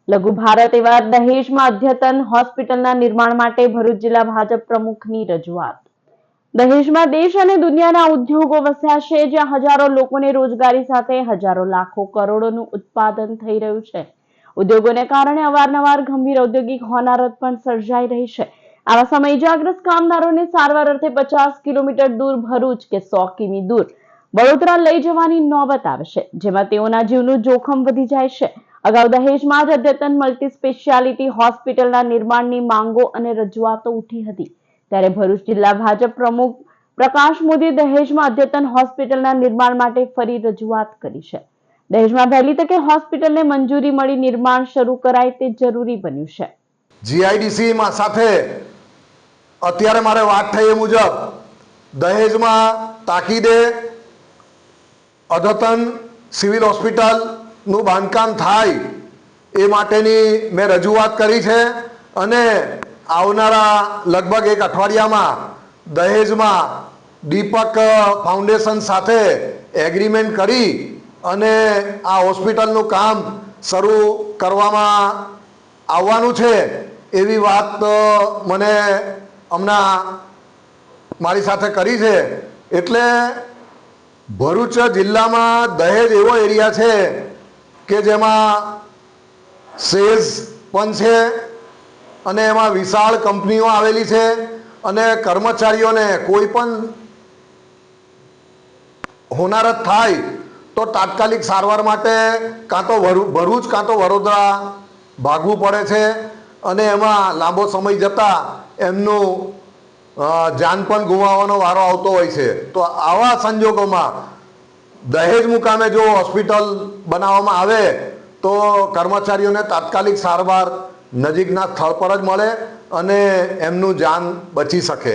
લઘુ ભારત એવા દહેજમાં અદ્યતન હોસ્પિટલના નિર્માણ માટે ભરૂચ જિલ્લા ભાજપ પ્રમુખની રજૂઆત। દહેજમાં દેશ અને દુનિયાના ઉદ્યોગો વસ્યા છે, જ્યાં હજારો લોકોને રોજગારી સાથે હજારો લાખો કરોડોનું ઉત્પાદન થઈ રહ્યું છે। ઉદ્યોગોને કારણે અવારનવાર ગંભીર ઔદ્યોગિક હોનારત પણ સર્જાઈ રહી છે। આવા સમયે ઇજાગ્રસ્ત કામદારોને સારવાર અર્થે 50 કિલોમીટર દૂર ભરૂચ કે 100 કિમી દૂર વડોદરા લઈ જવાની નોબત આવે છે, જેમાં તેઓના જીવનું જોખમ વધી જાય છે। અગાઉ દહેજમાં જ અદ્યતન મલ્ટી સ્પેશિયાલિટી હોસ્પિટલના નિર્માણની માંગો અને રજૂઆતો ઉઠી હતી, ત્યારે ભરૂચ જિલ્લા ભાજપ પ્રમુખ પ્રકાશ મોદીએ દહેજમાં અદ્યતન હોસ્પિટલના નિર્માણ માટે ફરી રજૂઆત કરી છે। દહેજમાં વહેલી તકે હોસ્પિટલને મંજૂરી મળી નિર્માણ શરૂ કરાય તે જરૂરી બન્યું છે। જીઆઈડીસી માં સાથે અત્યારે મારે વાત થઈ એ મુજબ દહેજમાં તાકીદે અદ્યતન સિવિલ હોસ્પિટલનું બાંધકામ થાય એ માટેની મેં રજૂઆત કરી છે અને આવનારા લગભગ એક અઠવાડિયામાં દહેજમાં દીપક ફાઉન્ડેશન સાથે એગ્રીમેન્ટ કરી અને આ હોસ્પિટલનું કામ શરૂ કરવામાં આવવાનું છે એવી વાત મને હમણાં મારી સાથે કરી છે। એટલે ભરૂચ જિલ્લામાં દહેજ એવો એરિયા છે કે જેમાં સેઝ પણ છે અને એમાં વિશાળ કંપનીઓ આવેલી છે અને કર્મચારીઓને કોઈ પણ હોનારત થાય તો તાત્કાલિક સારવાર માટે કાં તો ભરૂચ કાં તો વડોદરા ભાગવું પડે છે અને એમાં લાંબો સમય જતાં એમનું જાન પણ ગુમાવવાનો વારો આવતો હોય છે। તો આવા સંજોગોમાં દહેજ મુકામે જો હોસ્પિટલ બનાવવામાં આવે તો કર્મચારીઓને તાત્કાલિક સારવાર નજીકના સ્થળ પર જ મળે અને એમનું જાન બચી શકે।